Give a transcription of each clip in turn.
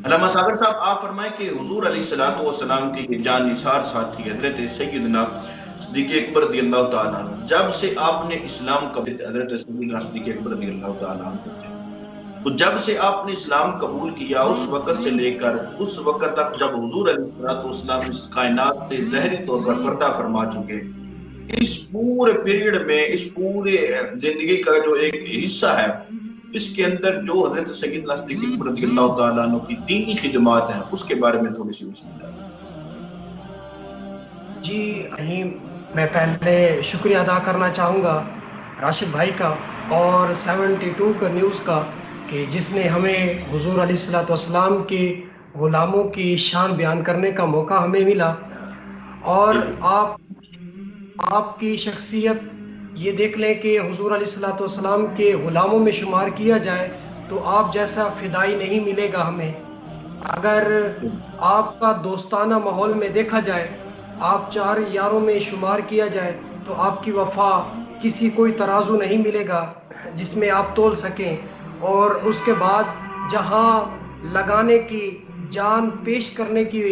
علامہ ساگر صاحب آپ فرمائیں کہ حضور علیہ الصلوۃ والسلام کے یہ جان نثار ساتھی حضرت سیدنا صدیق اکبر رضی اللہ تعالیٰ عنہ، جب سے آپ نے اسلام قبول، حضرت سیدنا صدیق اکبر رضی اللہ تعالیٰ عنہ تھے، تو جب سے آپ نے اسلام قبول کیا اس وقت سے لے کر اس وقت تک جب حضور علیہ الصلوۃ والسلام اس کائنات سے ظاہری طور پر پردہ فرما چکے، اس پورے پیریڈ میں، اس پورے زندگی کا جو ایک حصہ ہے، اس کے اندر جو حضرت سیدنا صدیق اکبر رضی اللہ تعالیٰ عنہ کی دینی خدمات ہیں اس کے بارے میں تھوڑی سی روشنی ڈالیں۔ جی رحیم، میں پہلے شکریہ ادا کرنا چاہوں گا راشد بھائی کا اور 72 کا نیوز کا، کہ جس نے ہمیں حضور علیہ الصلوۃ والسلام کے غلاموں کی شان بیان کرنے کا موقع ہمیں ملا۔ اور آپ کی شخصیت یہ دیکھ لیں کہ حضور علیہ الصلوۃ والسلام کے غلاموں میں شمار کیا جائے تو آپ جیسا فدائی نہیں ملے گا ہمیں۔ اگر آپ کا دوستانہ ماحول میں دیکھا جائے، آپ 4 یاروں میں شمار کیا جائے تو آپ کی وفا کسی کوئی ترازو نہیں ملے گا جس میں آپ تول سکیں۔ اور اس کے بعد جہاں لگانے کی، جان پیش کرنے کی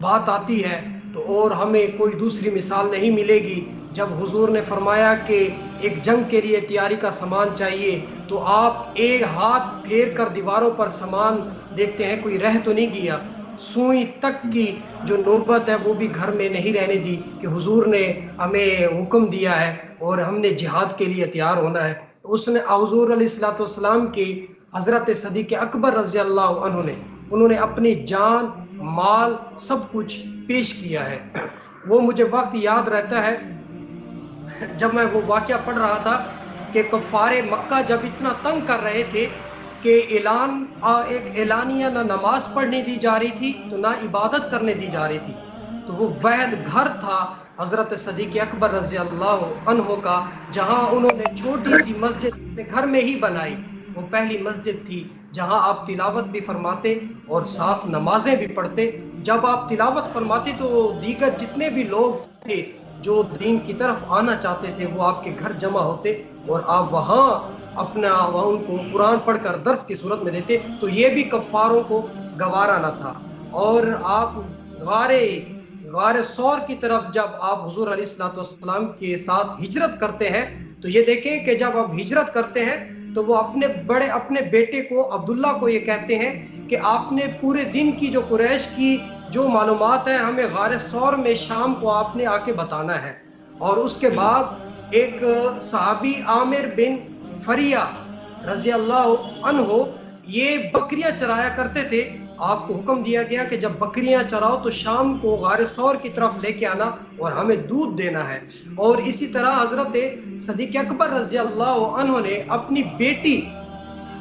بات آتی ہے تو اور ہمیں کوئی دوسری مثال نہیں ملے گی۔ جب حضور نے فرمایا کہ ایک جنگ کے لیے تیاری کا سامان چاہیے تو آپ ایک ہاتھ پھیر کر دیواروں پر سامان دیکھتے ہیں کوئی رہ تو نہیں گیا۔ سوئی تک کی جو نوبت ہے وہ بھی گھر میں نہیں رہنے دی کہ حضور نے ہمیں حکم دیا ہے اور ہم نے جہاد کے لیے تیار ہونا ہے۔ اس نے حضور علیہ الصلوۃ والسلام کی حضرت صدیق اکبر رضی اللہ عنہ انہوں نے اپنی جان، مال، سب کچھ پیش کیا ہے۔ وہ مجھے وقت یاد رہتا ہے جب میں وہ واقعہ پڑھ رہا تھا کہ کفار مکہ جب اتنا تنگ کر رہے تھے کہ ایک اعلانیہ نہ نماز پڑھنے دی جا رہی تھی تو نہ عبادت کرنے دی جا رہی تھی، تو وہ واحد گھر تھا حضرت صدیق اکبر رضی اللہ عنہ کا، جہاں انہوں نے چھوٹی سی مسجد اپنے گھر میں ہی بنائی۔ وہ پہلی مسجد تھی جہاں آپ تلاوت بھی فرماتے اور ساتھ نمازیں بھی پڑھتے۔ جب آپ تلاوت فرماتے تو دیگر جتنے بھی لوگ تھے جو دین کی طرف آنا چاہتے تھے وہ آپ کے گھر جمع ہوتے اور آپ وہاں ان کو قرآن پڑھ کر درس کی صورت میں دیتے۔ تو یہ بھی کفاروں کو گوارا نہ تھا۔ اور آپ غار ثور کی طرف جب آپ حضور علیہ الصلوۃ والسلام کے ساتھ ہجرت کرتے ہیں تو یہ دیکھیں کہ جب آپ ہجرت کرتے ہیں تو وہ اپنے بیٹے کو عبداللہ کو یہ کہتے ہیں کہ آپ نے پورے دن کی جو قریش کی جو معلومات ہیں ہمیں غار ثور میں شام کو آپ نے آ کے بتانا ہے۔ اور اس کے بعد ایک صحابی عامر بن فریہ رضی اللہ عنہ یہ بکریاں چرایا کرتے تھے۔ آپ کو حکم دیا گیا کہ جب بکریاں چراؤ تو شام کو غار ثور کی طرف لے کے آنا اور ہمیں دودھ دینا ہے۔ اور اسی طرح حضرت صدیق اکبر رضی اللہ عنہ نے اپنی بیٹی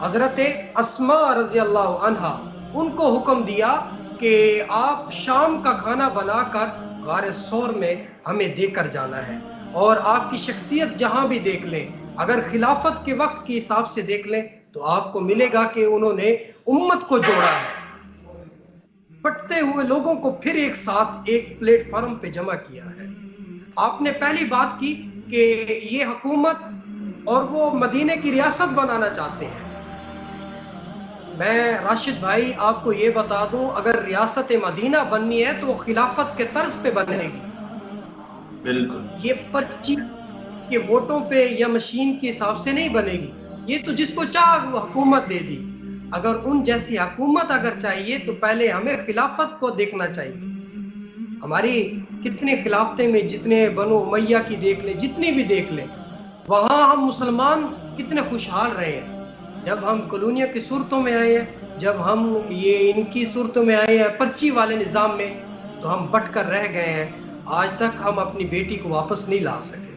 حضرت اسماء رضی اللہ عنہا ان کو حکم دیا کہ آپ شام کا کھانا بنا کر غار ثور میں ہمیں دے کر جانا ہے۔ اور آپ کی شخصیت جہاں بھی دیکھ لیں، اگر خلافت کے وقت کے حساب سے دیکھ لیں تو آپ کو ملے گا کہ انہوں نے امت کو جوڑا ہے، بٹتے ہوئے لوگوں کو پھر ایک ساتھ ایک پلیٹ فارم پہ جمع کیا ہے۔ آپ نے پہلی بات کی کہ یہ حکومت اور وہ مدینے کی ریاست بنانا چاہتے ہیں۔ میں راشد بھائی آپ کو یہ بتا دوں، اگر ریاست مدینہ بننی ہے تو وہ خلافت کے طرز پہ بنے گی، بالکل یہ 25 کے ووٹوں پہ یا مشین کے حساب سے نہیں بنے گی۔ یہ تو جس کو چاہ وہ حکومت دے دی۔ اگر ان جیسی حکومت اگر چاہیے تو پہلے ہمیں خلافت کو دیکھنا چاہیے۔ ہماری کتنے خلافتیں میں جتنے بنو امیہ کی دیکھ لیں، جتنی بھی دیکھ لیں، وہاں ہم مسلمان کتنے خوشحال رہے ہیں۔ جب ہم کالونیوں کی صورتوں میں آئے ہیں، جب ہم یہ ان کی صورتوں میں آئے ہیں پرچی والے نظام میں، تو ہم بٹ کر رہ گئے ہیں۔ آج تک ہم اپنی بیٹی کو واپس نہیں لا سکے۔